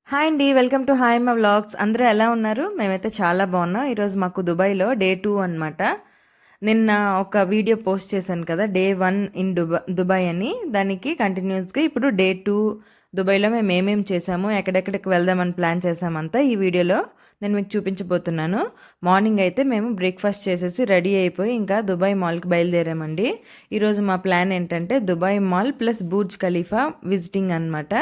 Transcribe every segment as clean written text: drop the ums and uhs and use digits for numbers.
Hi అండి. Welcome to hi మా vlogs. అందరూ ఎలా ఉన్నారు? మేమైతే చాలా బాగున్నాం. ఈరోజు మాకు దుబాయ్లో డే 2 అనమాట. నిన్న ఒక వీడియో పోస్ట్ చేశాను కదా, డే 1 ఇన్ దుబాయ్ అని. దానికి కంటిన్యూస్గా ఇప్పుడు డే 2 దుబాయ్లో మేము ఏమేమి చేసాము, ఎక్కడెక్కడికి వెళ్దామని ప్లాన్ చేసామంతా ఈ వీడియోలో నేను మీకు చూపించబోతున్నాను. మార్నింగ్ అయితే మేము బ్రేక్ఫాస్ట్ చేసేసి రెడీ అయిపోయి ఇంకా దుబాయ్ మాల్కి బయలుదేరామండి. ఈరోజు మా ప్లాన్ ఏంటంటే దుబాయ్ మాల్ ప్లస్ బూర్జ్ ఖలీఫా విజిటింగ్ అనమాట.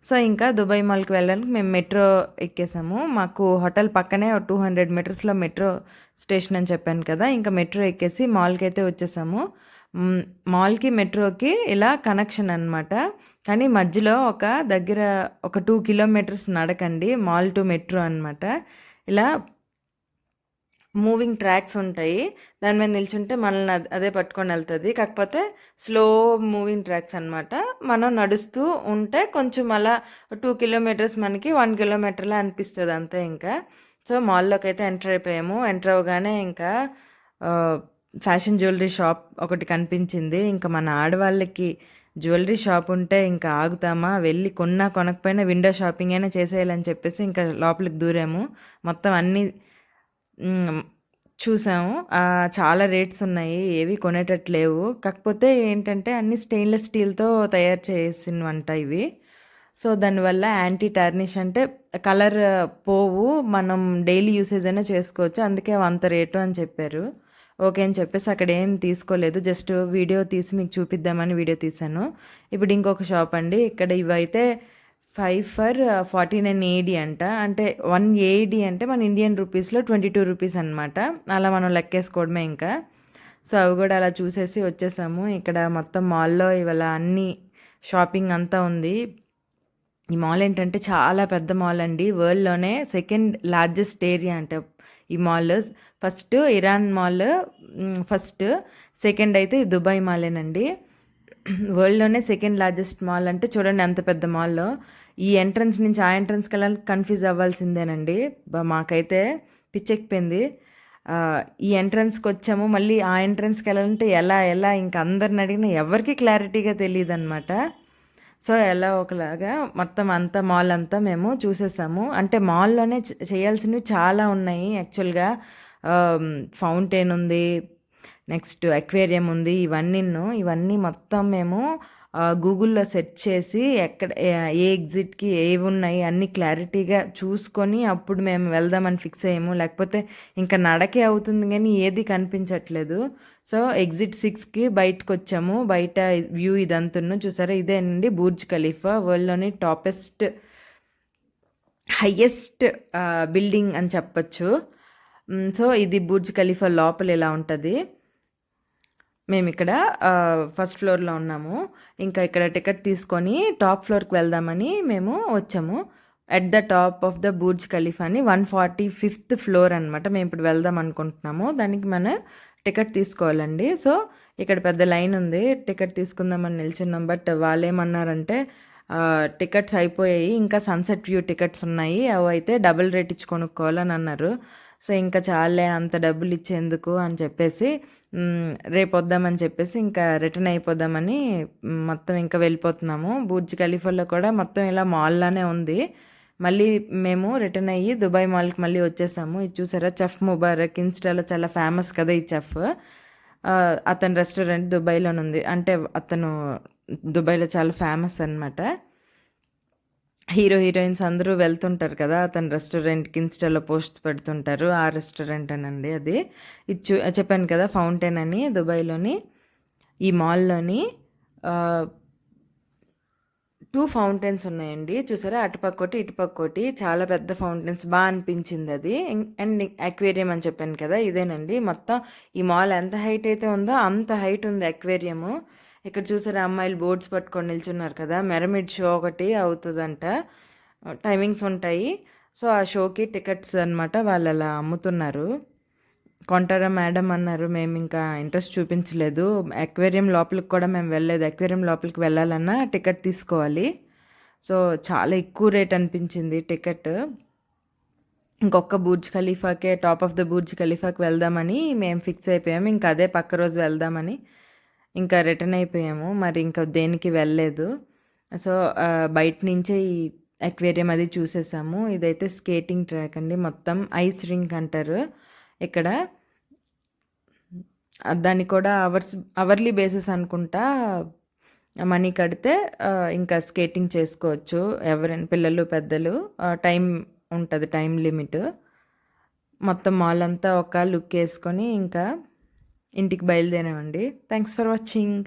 సో ఇంకా దుబాయ్ మాల్కి వెళ్ళడానికి మేము మెట్రో ఎక్కేసాము. మాకు హోటల్ పక్కనే 200 మీటర్స్లో మెట్రో స్టేషన్ అని చెప్పాను కదా, ఇంకా మెట్రో ఎక్కేసి మాల్కి అయితే వచ్చేసాము. మాల్కి మెట్రోకి ఇలా కనెక్షన్ అనమాట. కానీ మధ్యలో దగ్గర ఒక 2 కిలోమీటర్స్ నడకండి మాల్ టు మెట్రో అనమాట. ఇలా మూవింగ్ ట్రాక్స్ ఉంటాయి, దాని మీద నిల్చుంటే మనల్ని అదే పట్టుకొని వెళ్తుంది. కాకపోతే స్లో మూవింగ్ ట్రాక్స్ అనమాట. మనం నడుస్తూ ఉంటే కొంచెం అలా 2 కిలోమీటర్స్ మనకి 1 కిలోమీటర్లా అనిపిస్తుంది అంతే. ఇంకా సో మాల్లోకి అయితే ఎంటర్ అయిపోయాము. ఎంటర్ అవగానే ఇంకా ఫ్యాషన్ జ్యువెలరీ షాప్ ఒకటి కనిపించింది. ఇంకా మన ఆడవాళ్ళకి జ్యువెలరీ షాప్ ఉంటే ఇంకా ఆగుతామా, వెళ్ళి కొనకపోయినా విండో షాపింగ్ అయినా చేసేయాలని చెప్పేసి ఇంకా లోపలికి దూరాము. మొత్తం అన్నీ చూసాము. చాలా రేట్స్ ఉన్నాయి, ఏవి కొనేటట్టు లేవు. కాకపోతే ఏంటంటే అన్ని స్టెయిన్లెస్ స్టీల్తో తయారు చేసినవంట ఇవి. సో దానివల్ల యాంటీ టార్నిష్ అంటే కలర్ పోవు, మనం డైలీ యూసేజ్ అయినా చేసుకోవచ్చు. అందుకే అంత రేటు అని చెప్పారు. ఓకే అని చెప్పేసి అక్కడ ఏం తీసుకోలేదు, జస్ట్ వీడియో తీసి మీకు చూపిద్దామని వీడియో తీశాను. ఇప్పుడు ఇంకొక షాప్ అండి. ఇక్కడ ఇవైతే 5 ఫర్ 49 ఏడి అంట. అంటే 1 ఏడి అంటే మన ఇండియన్ రూపీస్లో 22 రూపీస్ అనమాట. అలా మనం లెక్కేసుకోవడమే ఇంకా. సో అవి కూడా అలా చూసేసి వచ్చేసాము. ఇక్కడ మొత్తం మాల్లో ఇవాళ అన్ని షాపింగ్ అంతా ఉంది. ఈ మాల్ ఏంటంటే చాలా పెద్ద మాల్ అండి. వరల్డ్లోనే సెకండ్ లార్జెస్ట్ ఏరియా అంట ఈ mall. First Iran mall first, second అయితే దుబాయ్ మాలేనండి. వరల్డ్లోనే సెకండ్ లార్జెస్ట్ మాల్ అంటే చూడండి ఎంత పెద్ద మాల్లో. ఈ ఎంట్రన్స్ నుంచి ఆ ఎంట్రన్స్కి వెళ్ళాలి కన్ఫ్యూజ్ అవ్వాల్సిందేనండి. మాకైతే పిచ్చెక్కిపోయింది. ఈ ఎంట్రన్స్కి వచ్చాము, మళ్ళీ ఆ ఎంట్రన్స్కి వెళ్ళాలంటే ఎలా ఇంకా అందరిని అడిగినా ఎవరికి క్లారిటీగా తెలియదు అనమాట. సో ఎలా ఒకలాగా మొత్తం అంతా మాల్ అంతా మేము చూసేసాము. అంటే మాల్లోనే చేయాల్సినవి చాలా ఉన్నాయి యాక్చువల్గా. ఫౌంటైన్ ఉంది, నెక్స్ట్ అక్వేరియం ఉంది. ఇవన్నీ మొత్తం మేము గూగుల్లో సెర్చ్ చేసి ఎక్కడ ఏ ఎగ్జిట్కి ఏవి ఉన్నాయి అన్నీ క్లారిటీగా చూసుకొని అప్పుడు మేము వెళ్దామని ఫిక్స్ అయ్యాము. లేకపోతే ఇంకా నడకే అవుతుంది కానీ ఏది కనిపించట్లేదు. సో ఎగ్జిట్ 6కి బయటకు వచ్చాము. బయట వ్యూ ఇదంతా చూసారా, ఇదేనండి బూర్జ్ ఖలీఫా, వరల్డ్లోని హైయెస్ట్ బిల్డింగ్ అని చెప్పచ్చు. సో ఇది బూర్జ్ ఖలీఫా లోపల ఇలా ఉంటుంది. మేము ఇక్కడ ఫస్ట్ ఫ్లోర్లో ఉన్నాము. ఇంకా ఇక్కడ టికెట్ తీసుకొని టాప్ ఫ్లోర్కి వెళ్దామని మేము వచ్చాము. At the top of the Burj Khalifa అని 145th ఫ్లోర్ అనమాట. మేము ఇప్పుడు వెళ్దాం అనుకుంటున్నాము. దానికి మనం టికెట్ తీసుకోవాలండి. సో ఇక్కడ పెద్ద లైన్ ఉంది, టికెట్ తీసుకుందామని నిల్చున్నాం. బట్ వాళ్ళు ఏమన్నారంటే టికెట్స్ అయిపోయాయి, ఇంకా సన్సెట్ వ్యూ టికెట్స్ ఉన్నాయి, అవి అయితే డబుల్ రేట్ ఇచ్చి కొనుక్కోవాలని అన్నారు. సో ఇంకా చాలే అంత డబ్బులు ఇచ్చేందుకు అని చెప్పేసి రేపు వద్దామని చెప్పేసి ఇంకా రిటర్న్ అయిపోదామని మొత్తం ఇంకా వెళ్ళిపోతున్నాము. బూర్జ్ ఖలీఫాలో కూడా మొత్తం ఇలా మాల్లానే ఉంది. మళ్ళీ మేము రిటర్న్ అయ్యి దుబాయ్ మాల్కి మళ్ళీ వచ్చేసాము. ఇది చూసారా, చెఫ్ ముబారక్, ఇన్స్టాలో చాలా ఫేమస్ కదా ఈ చెఫ్. అతని రెస్టారెంట్ దుబాయ్లోనే ఉంది. అంటే అతను దుబాయ్లో చాలా ఫేమస్ అనమాట. హీరోయిన్స్ అందరూ వెళ్తుంటారు కదా అతని రెస్టారెంట్కి, ఇన్స్టాలో పోస్ట్స్ పెడుతుంటారు. ఆ రెస్టారెంట్ అనండి అది. ఇది చెప్పాను కదా ఫౌంటైన్ అని దుబాయ్లోని. ఈ మాల్లోని 2 ఫౌంటైన్స్ ఉన్నాయండి. చూసారా, అటుపక్కోటి ఇటుపక్కోటి, చాలా పెద్ద ఫౌంటైన్స్, బాగా అనిపించింది అది. అండ్ అక్వేరియం అని చెప్పాను కదా, ఇదేనండి. మొత్తం ఈ మాల్ ఎంత హైట్ అయితే ఉందో అంత హైట్ ఉంది అక్వేరియము. ఇక్కడ చూసారా, అమ్మాయిలు బోర్డ్స్ పట్టుకొని నిల్చున్నారు కదా. మెరమిడ్ షో ఒకటి అవుతుందంట, టైమింగ్స్ ఉంటాయి. సో ఆ షోకి టికెట్స్ అనమాట వాళ్ళు అలా అమ్ముతున్నారు. కొంటారా మేడం అన్నారు. మేము ఇంకా ఇంట్రెస్ట్ చూపించలేదు. అక్వేరియం లోపలికి కూడా మేము వెళ్ళలేదు. అక్వేరియం లోపలికి వెళ్ళాలన్నా టికెట్ తీసుకోవాలి. సో చాలా ఎక్కువ రేట్ అనిపించింది టికెట్. ఇంకొక బూర్జ్ ఖలీఫాకే, టాప్ ఆఫ్ ద బూర్జ్ ఖలీఫాకి వెళ్దామని మేము ఫిక్స్ అయిపోయాము. ఇంకా అదే పక్క రోజు వెళ్దామని ఇంకా రిటర్న్ అయిపోయాము. మరి ఇంకా దేనికి వెళ్ళలేదు. సో బయట నుంచే ఈ అక్వేరియం అది చూసేసాము. ఇదైతే స్కేటింగ్ ట్రాక్ అండి. మొత్తం ఐస్ రింక్ అంటారు ఇక్కడ. దాన్ని కూడా అవర్లీ బేసిస్ అనుకుంటా. మనీ కడితే ఇంకా స్కేటింగ్ చేసుకోవచ్చు. ఎవరైనా పిల్లలు, పెద్దలు. టైం ఉంటది. Time limit. మొత్తం మాల్ అంతా ఒక లుక్ ఏసుకొని ఇంకా ఇంటికి బయలుదేరామండి. Thanks for watching.